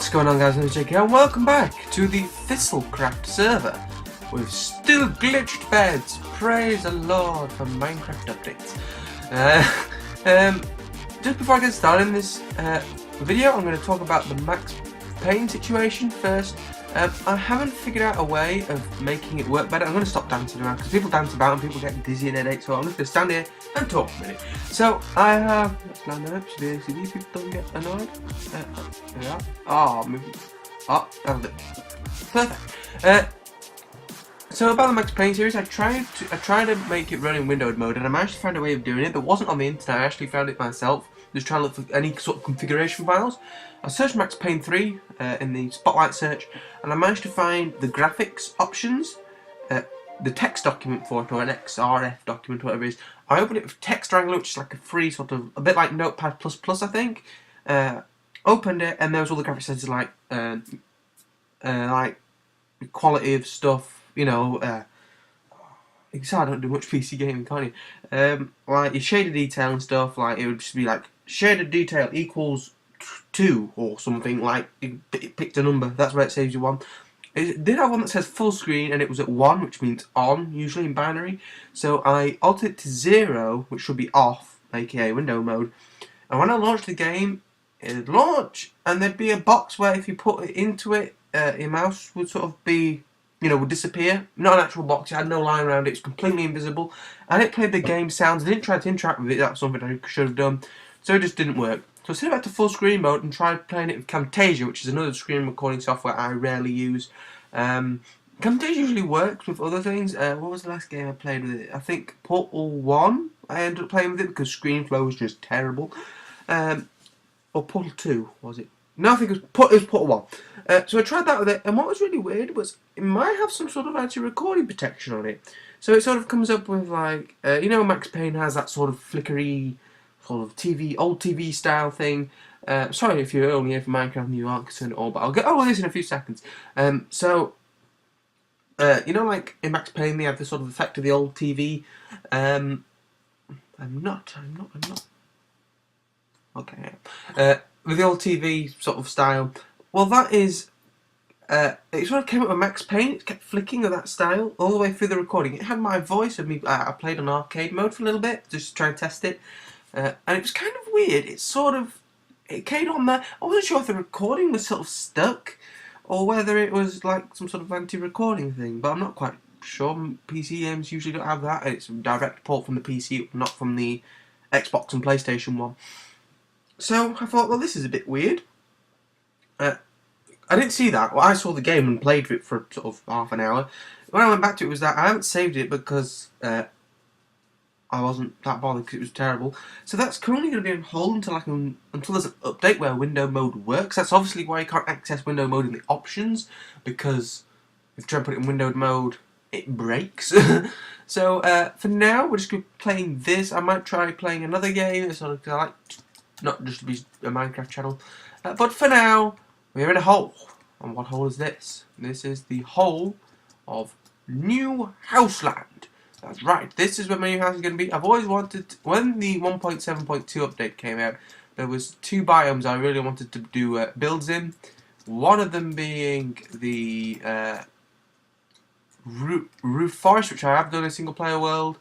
What's going on, guys? MiNameIsJake and welcome back to the ThistleCraft server with still glitched beds. Praise the Lord for Minecraft updates. Just before I get started in this video, I'm going to talk about the Max Payne situation first. I haven't figured out a way of making it work better. I'm going to stop dancing around because people dance about and people get dizzy and headaches, so I'm just going to stand here and talk for a minute. So I have, let's line that up so the LCD people don't get annoyed. There we are. That was it. Perfect. So about the Max Payne series, I tried to make it run in windowed mode, and I managed to find a way of doing it that wasn't on the internet. I actually found it myself, just trying to look for any sort of configuration files. I searched Max Payne 3 in the Spotlight search, and I managed to find the graphics options, the text document for it, or an XRF document, whatever it is. I opened it with Text Wrangler, which is like a free sort of, a bit like Notepad++, I think. Opened it, and there was all the graphics settings like quality of stuff, you know. You can say I don't do much PC gaming, can't you? Like your shader detail and stuff. Like it would just be like shader detail equals 2 or something. Like it picked a number. That's where it saves you one. It did have one that says full screen, and it was at 1, which means on, usually in binary. So I altered it to 0, which should be off, aka window mode. And when I launched the game, it'd launch, and there'd be a box where if you put it into it, your mouse would sort of be, you know, would disappear. Not an actual box, it had no line around it, it's completely invisible. And it played the game sounds. I didn't try to interact with it, that's something I should have done. So it just didn't work. So I set it back to full screen mode and tried playing it with Camtasia, which is another screen recording software I rarely use. Camtasia usually works with other things. What was the last game I played with it? I think Portal 1 I ended up playing with it because ScreenFlow was just terrible. Or Portal 2, was it? No, I think it was Portal 1. So I tried that with it, and what was really weird was it might have some sort of anti-recording protection on it. So it sort of comes up with like, you know, Max Payne has that sort of flickery, sort of old TV style thing. Sorry if you're only here for Minecraft and you aren't concerned at all, but I'll get over this in a few seconds. You know, like in Max Payne, they have the sort of effect of the old TV. I'm not. Okay. With the old TV sort of style. Well, that is. It sort of came up with Max Payne. It kept flicking of that style all the way through the recording. It had my voice of me. I played on arcade mode for a little bit just to try and test it, and it was kind of weird. It came on there. I wasn't sure if the recording was sort of stuck, or whether it was like some sort of anti-recording thing. But I'm not quite sure. PC games usually don't have that. It's a direct port from the PC, not from the Xbox and PlayStation one. So I thought, well, this is a bit weird. I didn't see that. Well, I saw the game and played with it for sort of half an hour. When I went back to it, was that I haven't saved it because I wasn't that bothered because it was terrible. So that's currently going to be on hold until there's an update where window mode works. That's obviously why you can't access window mode in the options, because if you try and put it in windowed mode, it breaks. So for now, we're just going to be playing this. I might try playing another game. Sort of, 'cause I like not just to be a Minecraft channel. But for now, we're in a hole. And what hole is this? This is the hole of New Houseland. That's right, this is where my new house is going to be. I've always wanted, when the 1.7.2 update came out, there was 2 biomes I really wanted to do builds in. One of them being the roof forest, which I have done in single player world.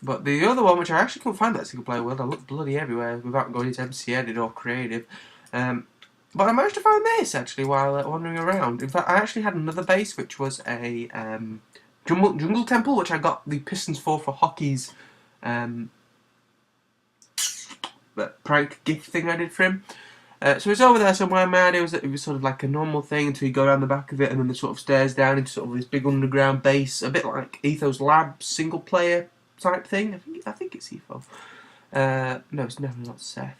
But the other one, which I actually couldn't find that single player world, I looked bloody everywhere without going into MC Edit or Creative. But I managed to find this actually while wandering around. In fact, I actually had another base, which was a jungle temple, which I got the pistons for hockey's prank gift thing I did for him. So it's over there somewhere, man. It was sort of like a normal thing until you go around the back of it, and then the sort of stairs down into sort of this big underground base, a bit like Ethos Labs single player type thing. I think it's Ethos. No, it's definitely not Seth.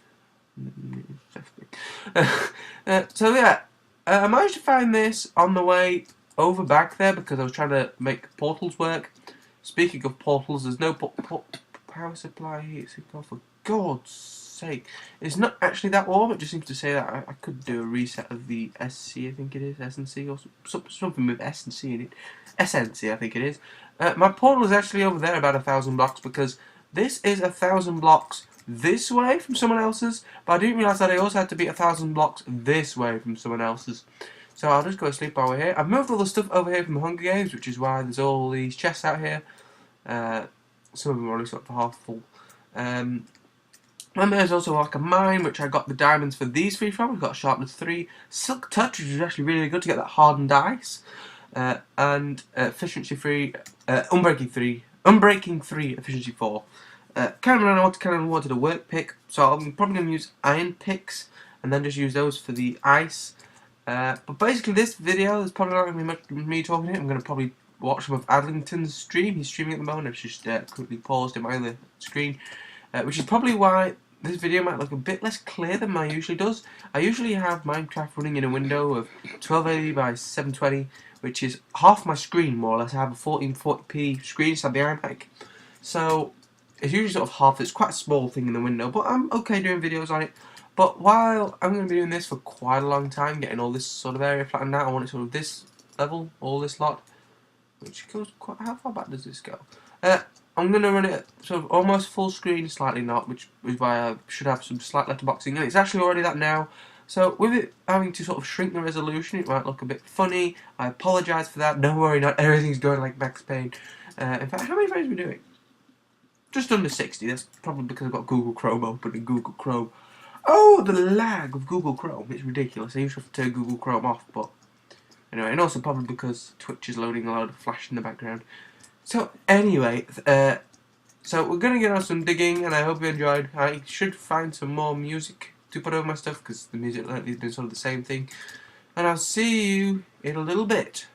So yeah, I managed to find this on the way over back there because I was trying to make portals work. Speaking of portals, there's no power supply here. So for God's sake, it's not actually that warm. It just seems to say that I could do a reset of the SC. I think it is SNC or something with S and C in it. SNC, I think it is. My portal is actually over there about 1,000 blocks because this is 1,000 blocks this way from someone else's, but I didn't realise that I also had to be 1,000 blocks this way from someone else's. So I'll just go to sleep while we're here. I've moved all the stuff over here from the Hunger Games, which is why there's all these chests out here. Some of them are only sort of half full. And there's also like a mine, which I got the diamonds for these 3 from. I've got sharpness 3, silk touch, which is actually really good to get that hardened ice, and efficiency 3, unbreaking 3, efficiency 4. Kind of wanted a work pick, so I'm probably going to use iron picks and then just use those for the ice. But basically, this video is probably not going to be much me talking here. I'm going to probably watch some of Adlington's stream. He's streaming at the moment. I've just quickly paused in my other screen, which is probably why this video might look a bit less clear than mine usually does. I usually have Mindcraft running in a window of 1280 by 720, which is half my screen more or less. I have a 1440p screen inside the iMac, so it's usually sort of half. It's quite a small thing in the window, but I'm okay doing videos on it. But while I'm going to be doing this for quite a long time, getting all this sort of area flattened out, I want it sort of this level, all this lot, which goes quite. How far back does this go? I'm going to run it at sort of almost full screen, slightly not, which is why I should have some slight letterboxing, and it's actually already that now. So with it having to sort of shrink the resolution, it might look a bit funny. I apologise for that. Don't worry, not everything's going like Max Payne. In fact, how many frames are we doing? Just under 60. That's probably because I've got Google Chrome open in Google Chrome. Oh, the lag of Google Chrome. It's ridiculous. I usually have to turn Google Chrome off, but anyway, and also probably because Twitch is loading a load of flash in the background. So anyway, so we're going to get on some digging, and I hope you enjoyed. I should find some more music to put over my stuff, because the music lately has been sort of the same thing. And I'll see you in a little bit.